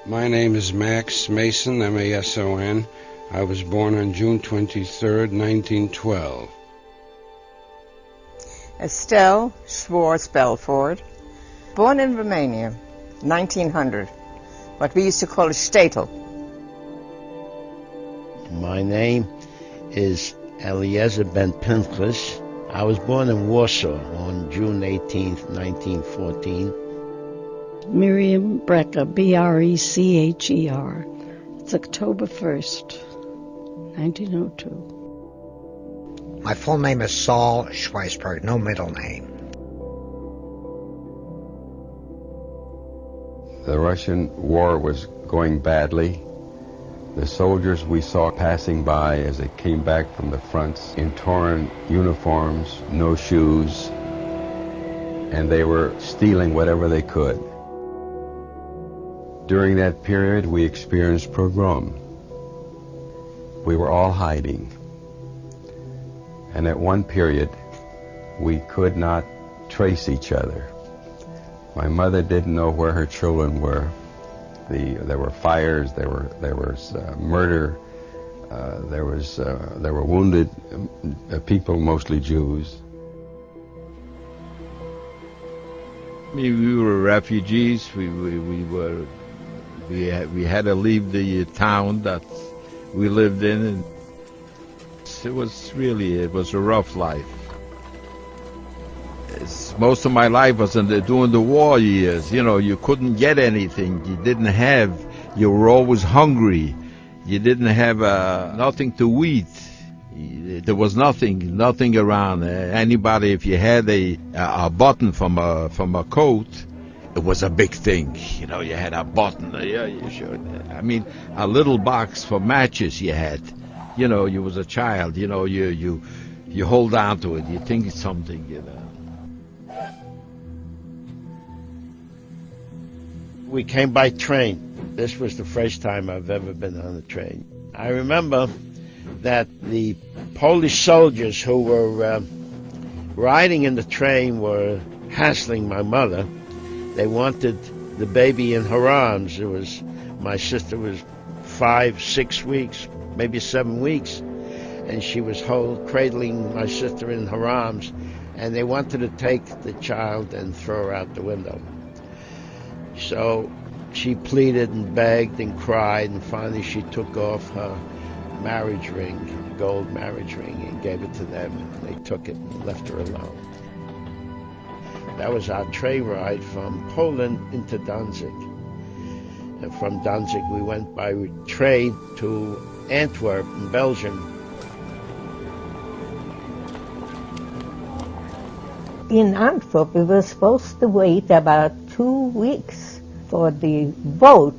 My name is Max Mason, M-A-S-O-N. I was born on June 23rd, 1912. Estelle Schwartz Belford, born in Romania, 1900, what we used to call a shtetl. My name is Eliezer Ben Pinchas. I was born in Warsaw on June 18th, 1914. Miriam Brecher, B-R-E-C-H-E-R. It's October 1st, 1902. My full name is Saul Schweisberg, no middle name. The Russian war was going badly. The soldiers we saw passing by as they came back from the fronts in torn uniforms, no shoes, and they were stealing whatever they could. During that period, we experienced pogrom. We were all hiding. And at one period, we could not trace each other. My mother didn't know where her children were. There were fires, there was murder, there were wounded people, mostly Jews. We were refugees. We had to leave the town that we lived in, and it was a rough life. Most of my life was during the war years. You know, you couldn't get anything. You were always hungry. You didn't have nothing to eat. There was nothing around. Anybody, if you had a button from a coat, it was a big thing. You know, you had a button. Yeah, you should. I mean, a little box for matches you had. You know, you was a child. You know, you hold on to it. You think it's something. You know. We came by train. This was the first time I've ever been on a train. I remember that the Polish soldiers who were riding in the train were hassling my mother. They wanted the baby in her arms. My sister was 5, 6 weeks, maybe 7 weeks, and she was cradling my sister in her arms, and they wanted to take the child and throw her out the window. So she pleaded and begged and cried, and finally she took off her marriage ring, gold marriage ring, and gave it to them, and they took it and left her alone. That was our train ride from Poland into Danzig. And from Danzig we went by train to Antwerp in Belgium. In Antwerp we were supposed to wait about 2 weeks for the boat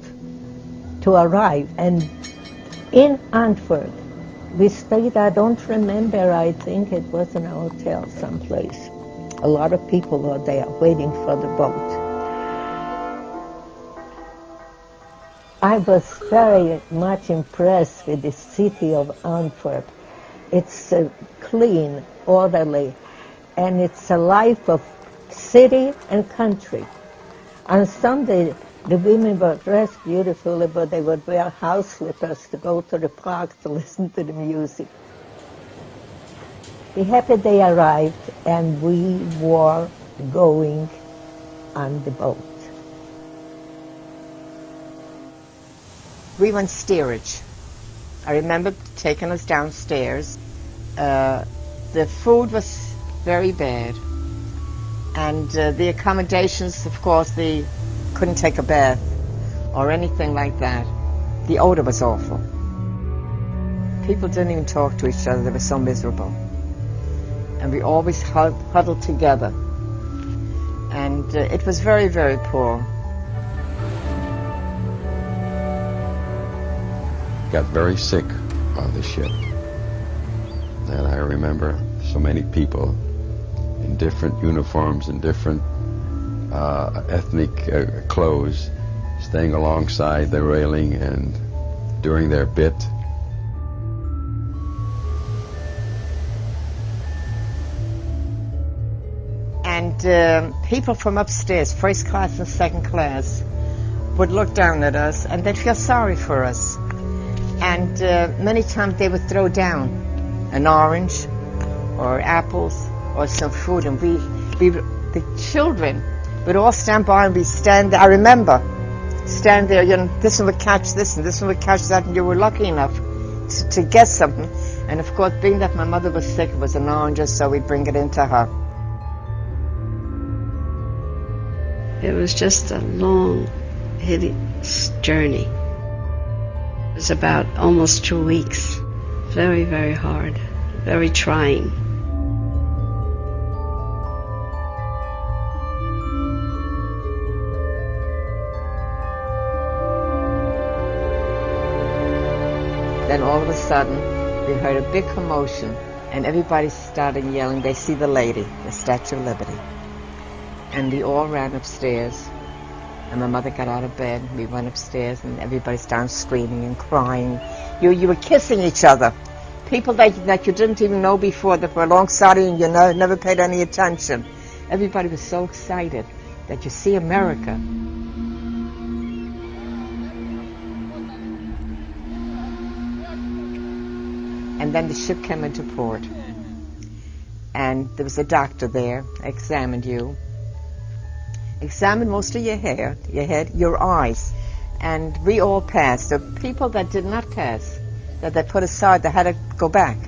to arrive, and in Antwerp we stayed, I don't remember, I think it was in a hotel someplace. A lot of people were there waiting for the boat. I was very much impressed with the city of Antwerp. It's clean, orderly, and it's a life of city and country. On Sunday, the women were dressed beautifully, but they would wear house slippers to go to the park to listen to the music. The happy day arrived, and we were going on the boat. We went steerage. I remember taking us downstairs. The food was very bad, and the accommodations, of course, they couldn't take a bath or anything like that. The odor was awful. People didn't even talk to each other. They were so miserable. And we always huddled together. And it was very, very poor. Got very sick on the ship. And I remember so many people in different uniforms and different ethnic clothes staying alongside the railing and doing their bit. And people from upstairs, first class and second class, would look down at us and they'd feel sorry for us. And many times they would throw down an orange or apples or some food, and the children would all stand by and we'd stand there. I remember stand there, this one would catch this and this one would catch that, and you were lucky enough to get something. And of course, being that my mother was sick, it was an orange, so we'd bring it into her. It was just a long, hideous journey. It was about almost 2 weeks. Very, very hard, very trying. Then all of a sudden, we heard a big commotion, and everybody started yelling, they see the lady, the Statue of Liberty. And we all ran upstairs, and my mother got out of bed, we went upstairs, and everybody's down screaming and crying. You were kissing each other. People that you didn't even know before, that were alongside you and you never paid any attention. Everybody was so excited that you see America. And then the ship came into port, and there was a doctor there, examined you, examined most of your hair, your head, your eyes, and we all passed. The people that did not pass, that they put aside, they had to go back.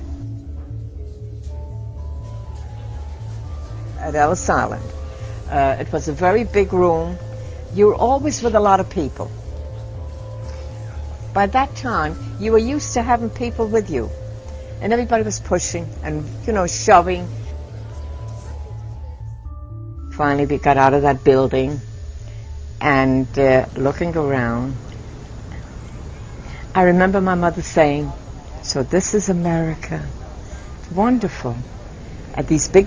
At Ellis Island, it was a very big room. You were always with a lot of people. By that time, you were used to having people with you. And everybody was pushing and, shoving. Finally, we got out of that building and looking around. I remember my mother saying, so this is America. Wonderful. At these big